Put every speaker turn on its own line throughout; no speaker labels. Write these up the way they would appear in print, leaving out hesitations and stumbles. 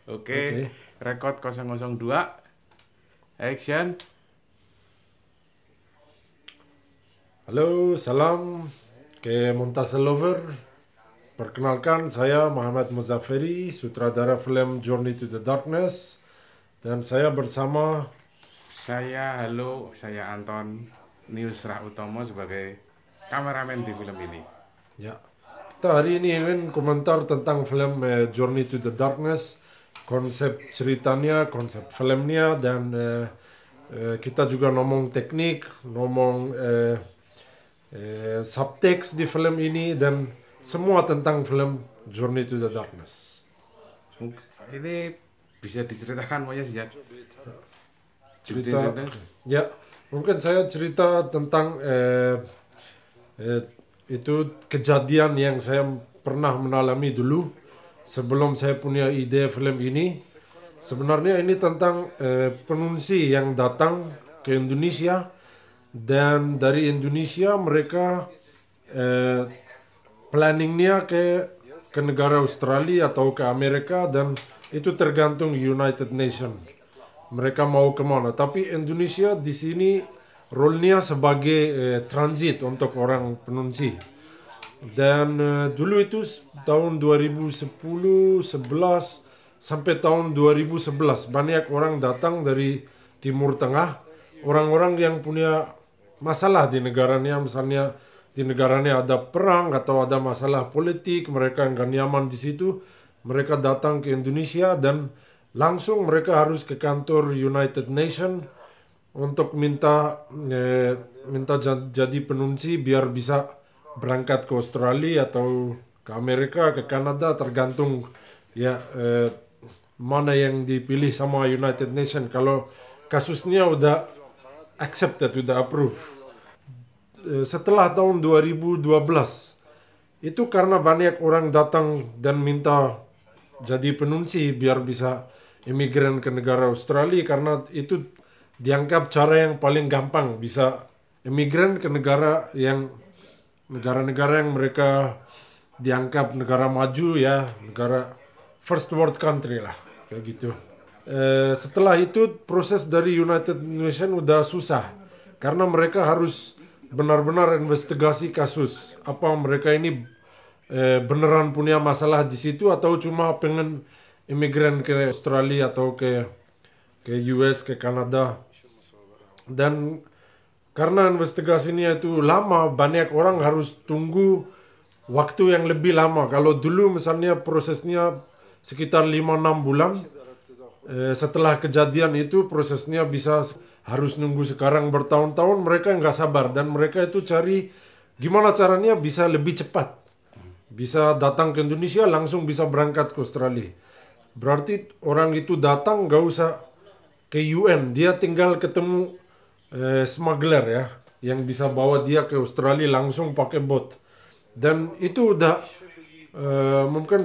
Oke, record 002. Action.
Halo, salam ke Muntasir Lover. Perkenalkan, saya Muhammad Muzafferi, sutradara film Journey to the Darkness. Dan saya bersama
Halo, saya Anton Newsra Utomo sebagai kameramen di film ini.
ya. Kita hari ini ingin komentar tentang film Journey to the Darkness, konsep ceritanya, konsep filmnya, dan kita juga ngomong teknik, ngomong subtext di film ini, dan semua tentang film Journey to the Darkness.
Ini bisa diceritakan Mas ya?
Cerita, ya, mungkin saya cerita tentang itu kejadian yang saya pernah mengalami dulu sebelum saya punya ide film ini. Sebenarnya ini tentang penunsi yang datang ke Indonesia, dan dari Indonesia mereka planningnya ke negara Australia atau ke Amerika, dan itu tergantung United Nations mereka mau kemana. Tapi Indonesia di sini role-nya sebagai transit untuk orang penunsi. Dan dulu itu tahun 2010, 11 sampai tahun 2011 banyak orang datang dari Timur Tengah, orang-orang yang punya masalah di negaranya, misalnya di negaranya ada perang atau ada masalah politik, mereka nggak nyaman di situ, mereka datang ke Indonesia dan langsung mereka harus ke kantor United Nations untuk minta jadi penunsi biar bisa berangkat ke Australia atau ke Amerika, ke Kanada, tergantung ya mana yang dipilih sama United Nations. Kalau kasusnya udah accepted, udah approve. Setelah tahun 2012 itu karena banyak orang datang dan minta jadi penunsi biar bisa imigran ke negara Australia, karena itu dianggap cara yang paling gampang bisa imigran ke negara-negara yang mereka dianggap negara maju, ya, negara first world country lah, kayak gitu. Setelah itu proses dari United Nations udah susah karena mereka harus benar-benar investigasi kasus apa mereka ini beneran punya masalah di situ atau cuma pengen imigran ke Australia atau ke US, ke Kanada. Dan karena investigasinya itu lama, banyak orang harus tunggu waktu yang lebih lama. Kalau dulu misalnya prosesnya sekitar 5-6 bulan, setelah kejadian itu prosesnya bisa harus nunggu sekarang bertahun-tahun. Mereka nggak sabar dan mereka itu cari gimana caranya bisa lebih cepat. Bisa datang ke Indonesia langsung bisa berangkat ke Australia. Berarti orang itu datang nggak usah ke UN, dia tinggal ketemu smuggler ya, yang bisa bawa dia ke Australia langsung pakai bot. Dan itu udah mungkin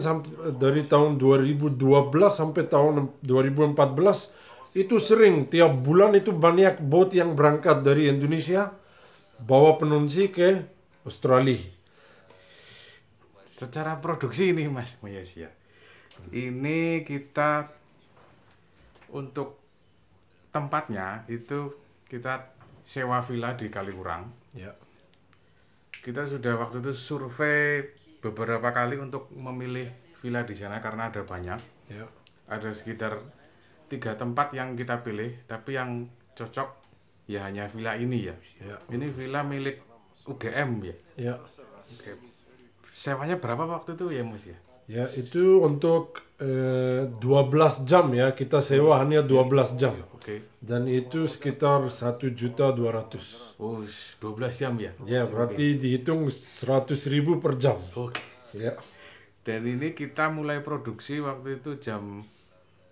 dari tahun 2012 sampai tahun 2014 itu sering tiap bulan itu banyak bot yang berangkat dari Indonesia bawa penunsi ke Australia.
Secara produksi ini Mas Moyes ya. Ini kita untuk tempatnya itu kita sewa villa di Kaliurang.
Ya.
Kita sudah waktu itu survei beberapa kali untuk memilih villa di sana karena ada banyak.
Ya.
Ada sekitar 3 tempat yang kita pilih, tapi yang cocok ya hanya villa ini ya.
Ya.
Ini villa milik UGM ya.
Ya.
Oke. Sewanya berapa waktu itu ya Mas ya?
Ya, itu untuk 12 jam ya, kita sewa hanya 12 jam.
Oke.
Dan itu sekitar 1.200.000.
Oh, 12 jam ya?
Ya, berarti dihitung 100.000 per jam.
Oke.
Ya.
Dan ini kita mulai produksi waktu itu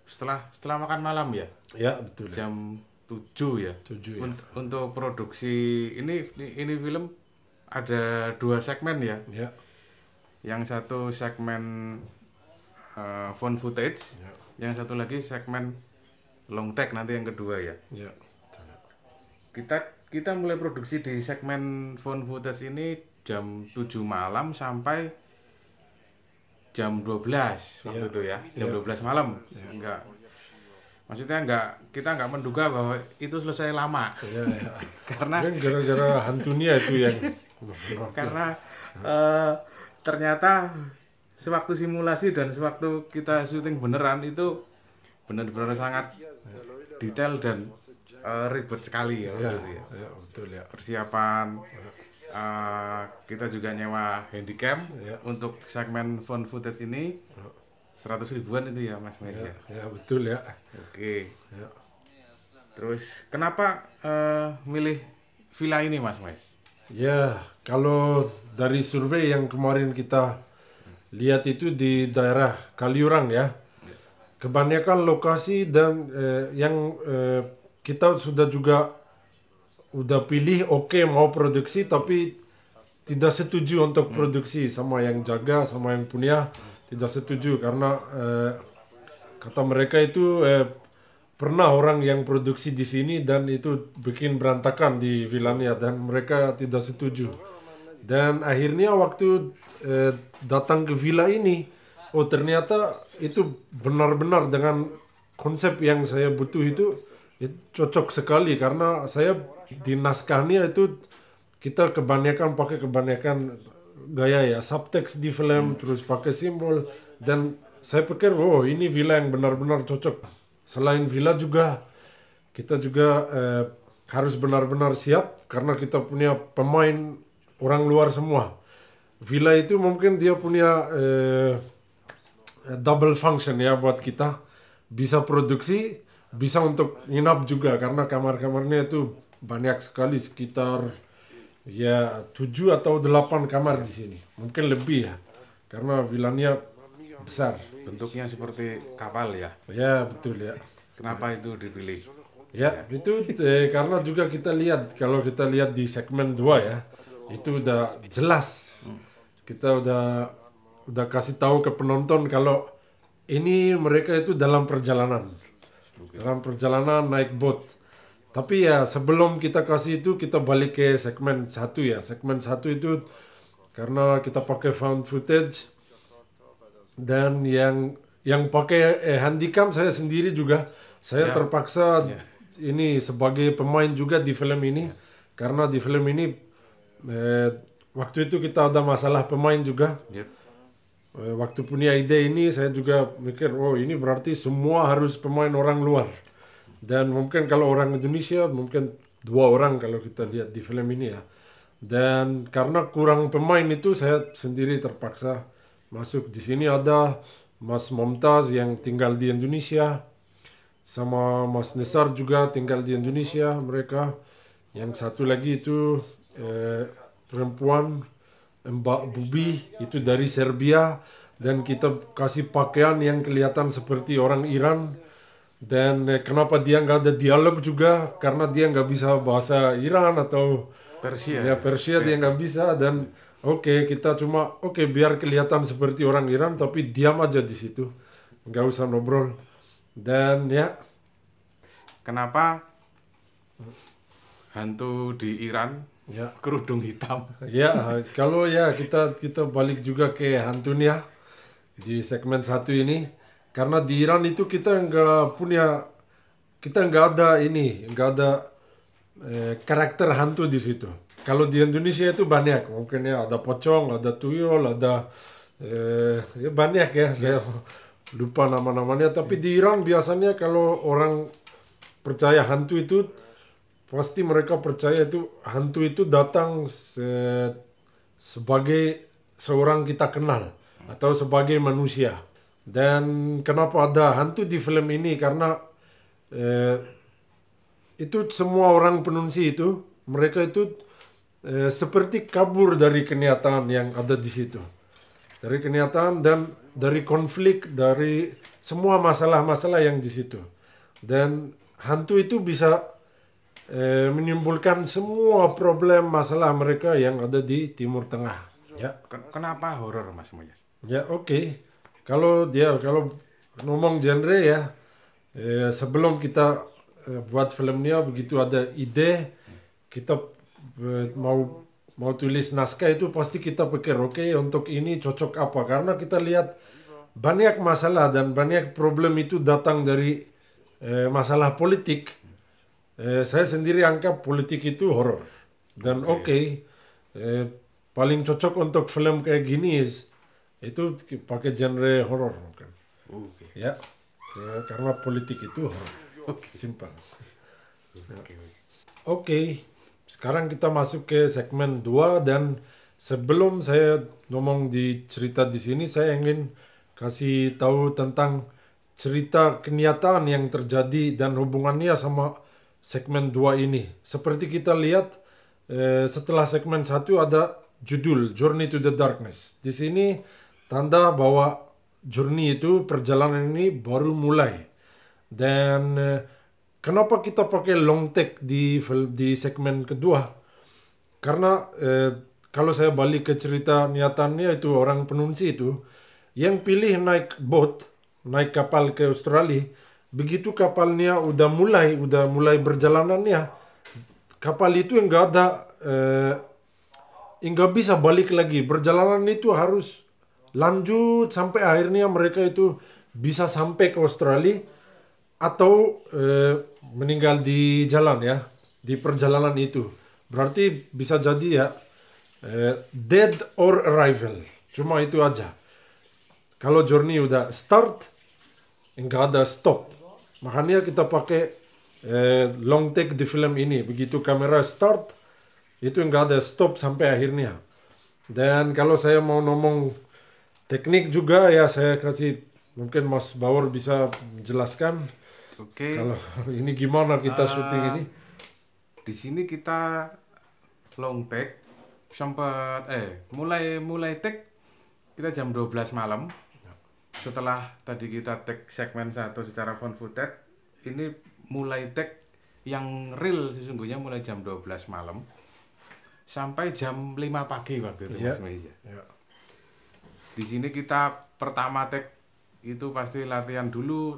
setelah makan malam ya?
Ya, betul.
Jam 7 ya?
7 ya.
Untuk produksi ini film ada 2 segmen ya?
Ya.
Yang satu segmen phone footage,
Ya.
yang satu lagi segmen long take nanti yang kedua ya.
Ya.
Kita mulai produksi di segmen phone footage ini jam 7 malam sampai jam 12 waktu itu ya, jam 12 malam. Enggak. Maksudnya kita enggak menduga bahwa itu selesai lama.
Ya, ya.
Karena
Dan gara-gara hantunya itu yang
karena ternyata sewaktu simulasi dan sewaktu kita syuting beneran itu benar-benar sangat detail dan ribet sekali ya,
ya,
waktu itu ya.
ya, betul ya.
Persiapan kita juga nyewa handycam
Ya.
untuk segmen phone footage ini 100 ribuan itu ya Mas Mes ya.
Ya, betul ya.
Oke.
Ya.
Terus kenapa milih villa ini Mas Mes?
Ya, kalau dari survei yang kemarin kita lihat itu di daerah Kaliurang ya. Kebanyakan lokasi dan yang kita sudah juga udah pilih mau produksi tapi tidak setuju untuk produksi sama yang jaga sama yang punya tidak setuju karena kata mereka itu pernah orang yang produksi di sini dan itu bikin berantakan di villanya dan mereka tidak setuju. Dan akhirnya waktu datang ke villa ini, oh ternyata itu benar-benar dengan konsep yang saya butuh itu cocok sekali karena saya di naskahnya itu kita kebanyakan gaya ya subtext di film terus pakai simbol dan saya pikir ini villa yang benar-benar cocok. Selain villa juga kita juga harus benar-benar siap karena kita punya pemain orang luar semua. Villa itu mungkin dia punya double function ya buat kita, bisa produksi, bisa untuk nginap juga karena kamar-kamarnya itu banyak sekali sekitar ya 7 atau 8 kamar di sini. Mungkin lebih ya. Karena villanya besar.
Bentuknya seperti kapal ya.
Ya, betul ya.
Kenapa itu dipilih?
Ya, itu karena juga kita lihat kalau kita lihat di segmen 2 ya. Itu udah jelas. Kita udah kasih tahu ke penonton kalau ini mereka itu dalam perjalanan. Dalam perjalanan naik boat. Tapi ya sebelum kita kasih itu kita balik ke segmen 1 ya. Segmen 1 itu karena kita pakai found footage dan yang pakai handycam saya sendiri juga. Saya terpaksa ini sebagai pemain juga di film ini karena di film ini waktu itu kita ada masalah pemain juga. Waktu punya ide ini saya juga mikir ini berarti semua harus pemain orang luar. Dan mungkin kalau orang Indonesia mungkin 2 orang kalau kita lihat di film ini ya. Dan karena kurang pemain itu saya sendiri terpaksa masuk. Di sini ada Mas Momtaz yang tinggal di Indonesia. Sama Mas Nesar juga tinggal di Indonesia mereka. Yang satu lagi itu perempuan Mbak Bubi itu dari Serbia. Dan kita kasih pakaian yang kelihatan seperti orang Iran. Dan kenapa dia nggak ada dialog juga karena dia nggak bisa bahasa Iran atau
Persia.
Ya Persia dia nggak bisa dan kita cuma biar kelihatan seperti orang Iran tapi diam aja di situ nggak usah ngobrol dan ya.
Kenapa hantu di Iran kerudung hitam?
Ya kalau ya kita balik juga ke hantunya di segmen 1 ini. Karena di Iran itu kita nggak ada karakter hantu di situ. Kalau di Indonesia itu banyak, mungkin ya ada pocong, ada tuyul, ada ya banyak ya. Saya lupa nama-namanya. Tapi di Iran biasanya kalau orang percaya hantu itu pasti mereka percaya itu hantu itu datang sebagai seorang kita kenal atau sebagai manusia. Dan kenapa ada hantu di film ini karena itu semua orang penunsi itu mereka itu seperti kabur dari kenyataan yang ada di situ, dari kenyataan dan dari konflik dari semua masalah-masalah yang di situ. Dan hantu itu bisa menimbulkan semua problem masalah mereka yang ada di Timur Tengah. Ya.
Kenapa horor Mas Moyes?
Ya Kalau ngomong genre ya, sebelum kita buat filmnya begitu ada ide, kita mau tulis naskah itu pasti kita pikir untuk ini cocok apa karena kita lihat banyak masalah dan banyak problem itu datang dari masalah politik, saya sendiri anggap politik itu horor. Dan paling cocok untuk film kayak gini itu pakai genre horor mungkin. Ya, karena politik itu horor. Simpel. Oke, sekarang kita masuk ke segmen 2 dan sebelum saya ngomong di cerita di sini, saya ingin kasih tahu tentang cerita kenyataan yang terjadi dan hubungannya sama segmen 2 ini. Seperti kita lihat setelah segmen 1 ada judul Journey to the Darkness. Di sini tanda bahwa journey itu, perjalanan ini baru mulai. Dan kenapa kita pakai long take di segmen kedua? Karena kalau saya balik ke cerita nyatanya itu orang penunsi itu yang pilih naik kapal ke Australia, begitu kapalnya udah mulai perjalanannya, kapal itu nggak bisa balik lagi. Perjalanan itu harus lanjut sampai akhirnya mereka itu bisa sampai ke Australia atau meninggal di jalan ya, di perjalanan itu. Berarti bisa jadi ya dead or arrival. Cuma itu aja. Kalau journey udah start, nggak ada stop. Makanya kita pakai long take di film ini. Begitu kamera start, itu nggak ada stop sampai akhirnya. Dan kalau saya mau ngomong teknik juga ya, saya kasih, mungkin Mas Bauer bisa menjelaskan. Kalau ini gimana kita syuting ini?
Di sini kita long take sempat mulai take kita jam 12 malam. Setelah tadi kita take segmen 1 secara found footage, ini mulai take yang real sesungguhnya mulai jam 12 malam sampai jam 5 pagi waktu itu, Mas Meja. Di sini kita pertama take itu pasti latihan dulu.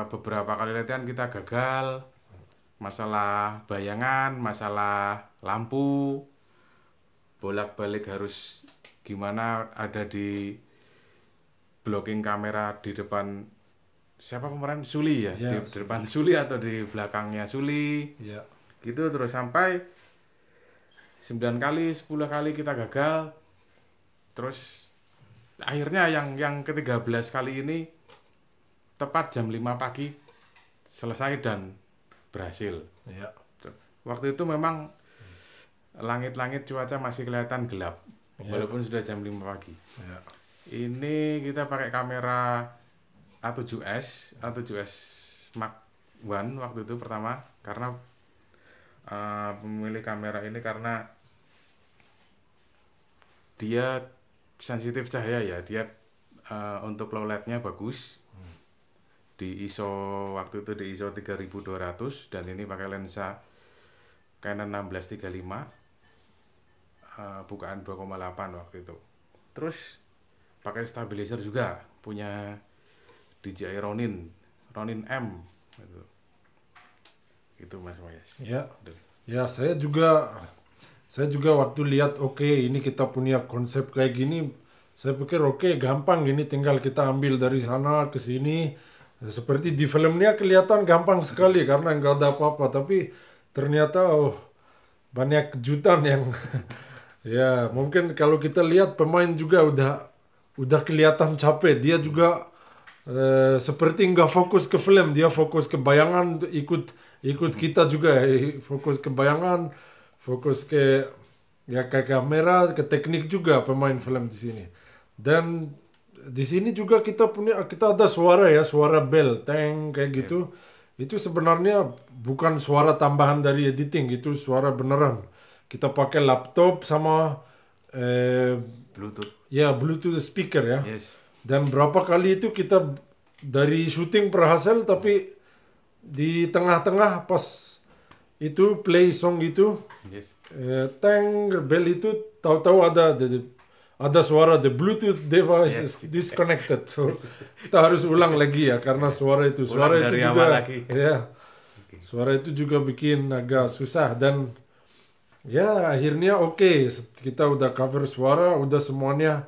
Beberapa kali latihan kita gagal. Masalah bayangan, masalah lampu, bolak-balik harus gimana ada di blocking kamera di depan siapa pemeran Suli ya, di depan Suli atau di belakangnya Suli, gitu terus sampai 9 kali 10 kali kita gagal. Terus akhirnya yang ke-13 kali ini tepat jam 5 pagi selesai dan berhasil. Waktu itu memang langit-langit cuaca masih kelihatan gelap walaupun sudah jam 5 pagi. Ini kita pakai kamera A7S Mark I waktu itu pertama, karena memilih kamera ini karena dia sensitif cahaya ya, dia untuk low light-nya bagus. Di ISO waktu itu di ISO 3200 dan ini pakai lensa Canon 1635 bukaan 2,8 waktu itu. Terus pakai stabilizer juga, punya DJI Ronin M gitu. Itu Mas Mayas.
Ya, saya juga waktu lihat ini kita punya konsep kayak gini, saya pikir gampang ini, tinggal kita ambil dari sana ke sini. Seperti di filmnya kelihatan gampang sekali karena nggak ada apa-apa, tapi ternyata banyak kejutan yang ya mungkin kalau kita lihat pemain juga udah kelihatan capek. Dia juga seperti nggak fokus ke film, dia fokus ke bayangan, ikut kita juga fokus ke bayangan, fokus ke kamera, ke teknik juga pemain film di sini. Dan di sini juga kita ada suara bell, teng kayak gitu. Itu sebenarnya bukan suara tambahan dari editing, itu suara beneran. Kita pakai laptop sama
Bluetooth.
Ya, Bluetooth speaker ya. Dan berapa kali itu kita dari syuting berhasil, tapi di tengah-tengah pas itu play song itu, teng bell itu tahu-tahu ada suara the Bluetooth device is disconnected. So kita harus ulang lagi ya, karena suara itu juga suara itu juga bikin agak susah. Dan ya akhirnya kita udah cover suara, udah semuanya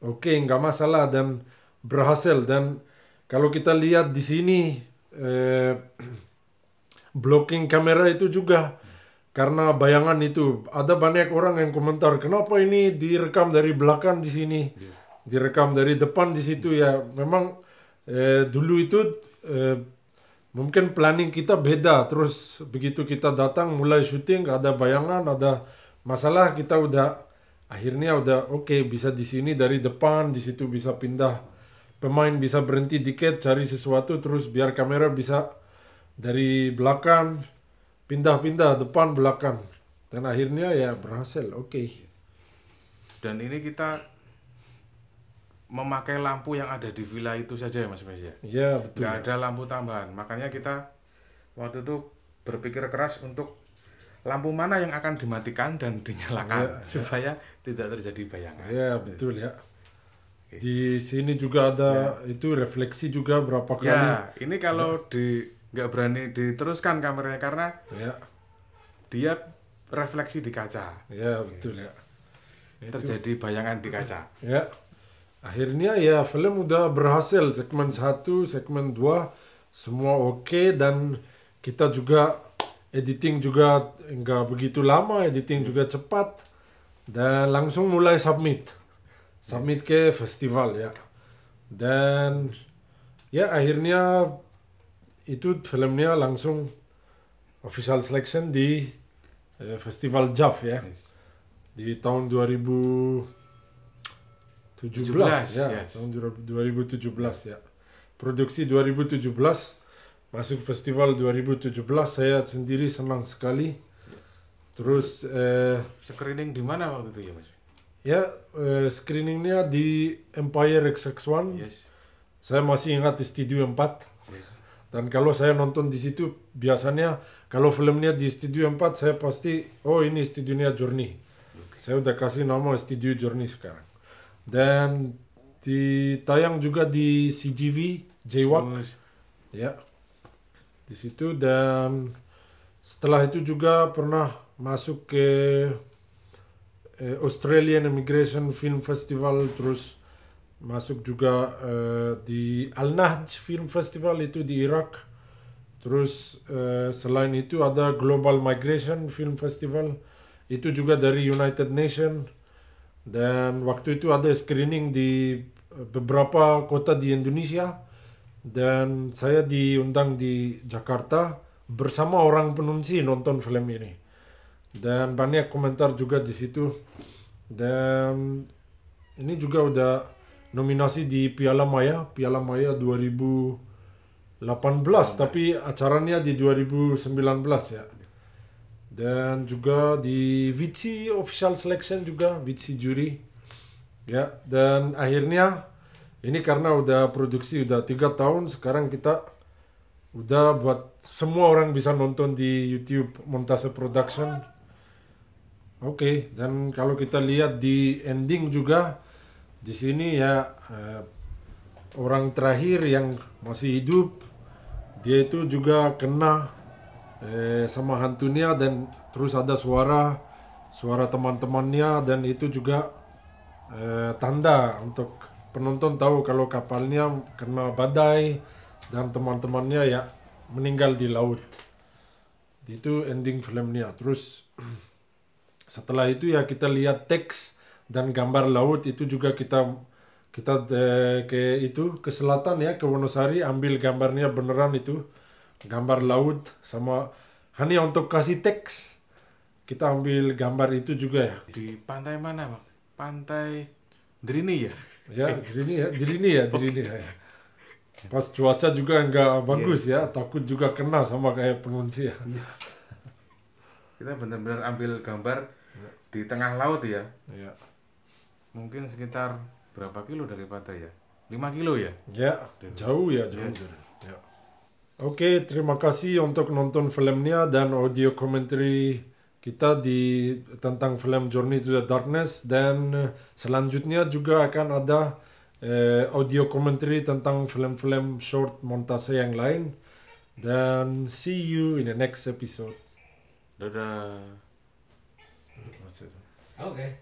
oke, nggak masalah dan berhasil. Dan kalau kita lihat di sini blocking kamera itu juga karena bayangan itu. Ada banyak orang yang komentar, kenapa ini direkam dari belakang di sini, direkam dari depan di situ ya. Memang dulu itu mungkin planning kita beda. Terus begitu kita datang mulai syuting, ada bayangan, ada masalah, kita akhirnya udah oke, bisa di sini dari depan, di situ bisa pindah. Pemain bisa berhenti dikit cari sesuatu, terus biar kamera bisa dari belakang pindah-pindah depan belakang. Dan akhirnya ya berhasil. Oke.
Dan ini kita memakai lampu yang ada di villa itu saja ya Mas Mes ya.
Ya betul.
Nggak ada lampu tambahan. Makanya kita waktu itu berpikir keras untuk lampu mana yang akan dimatikan dan dinyalakan supaya tidak terjadi bayangan.
Ya betul ya. Di sini juga ada itu refleksi juga berapa kali.
Ya, ini kalau nggak berani diteruskan kameranya karena dia refleksi di kaca.
Ya betul ya.
Terjadi bayangan di kaca.
Ya. Akhirnya ya film udah berhasil, segmen 1, segmen 2 semua oke, dan kita juga editing juga nggak begitu lama, editing juga cepat, dan langsung mulai submit ke festival ya. Dan ya akhirnya itu filmnya langsung official selection di festival JAF ya di tahun 2017 ya, yes. Tahun 2017 ya. Produksi 2017, masuk festival 2017, saya sendiri senang sekali. Terus
screening di mana waktu itu ya Mas?
Ya, screeningnya di Empire XX1.
Yes.
Saya masih ingat di Studio 4.
Yes.
Dan kalau saya nonton di situ, biasanya kalau filmnya di Studio 4, saya pasti, oh ini studionya Journey. Okay. Saya udah kasih nama Studio Journey sekarang. Dan ditayang juga di CGV, JWAC. Ya. Di situ, dan setelah itu juga pernah masuk ke Australian Immigration Film Festival, terus masuk juga di Al-Nahj Film Festival itu di Irak. Terus selain itu ada Global Migration Film Festival, itu juga dari United Nations. Dan waktu itu ada screening di beberapa kota di Indonesia, dan saya diundang di Jakarta bersama orang Penunsi nonton film ini. Dan banyak komentar juga di situ. Dan ini juga udah nominasi di Piala Maya 2018, tapi acaranya di 2019 ya. Dan juga di VICI Official Selection juga, VICI Juri. Ya, dan akhirnya ini karena udah produksi udah 3 tahun, sekarang kita udah buat semua orang bisa nonton di YouTube Montase Production. Oke, dan kalau kita lihat di ending juga di sini ya orang terakhir yang masih hidup, dia itu juga kena sama hantunya, dan terus ada suara teman-temannya, dan itu juga tanda untuk penonton tahu kalau kapalnya kena badai dan teman-temannya ya meninggal di laut. Itu ending filmnya. Terus setelah itu ya kita lihat teks dan gambar laut, itu juga kita ke selatan ya, ke Wonosari, ambil gambarnya beneran itu gambar laut, sama hanya untuk kasih teks kita ambil gambar itu juga ya.
Di pantai mana Pak? Pantai Drini ya?
Ya Drini ya. Pas cuaca juga nggak bagus ya, takut juga kena sama kayak pengungsi ya.
Yes. Kita benar-benar ambil gambar di tengah laut ya.
Ya.
Mungkin sekitar berapa kilo dari pantai ya? 5 kilo ya?
Ya, jauh ya. Ya. Oke, terima kasih untuk nonton filmnya dan audio commentary kita tentang film Journey to the Darkness, dan selanjutnya juga akan ada audio commentary tentang film-film short montase yang lain, dan see you in the next episode.
Dadah.
Okay.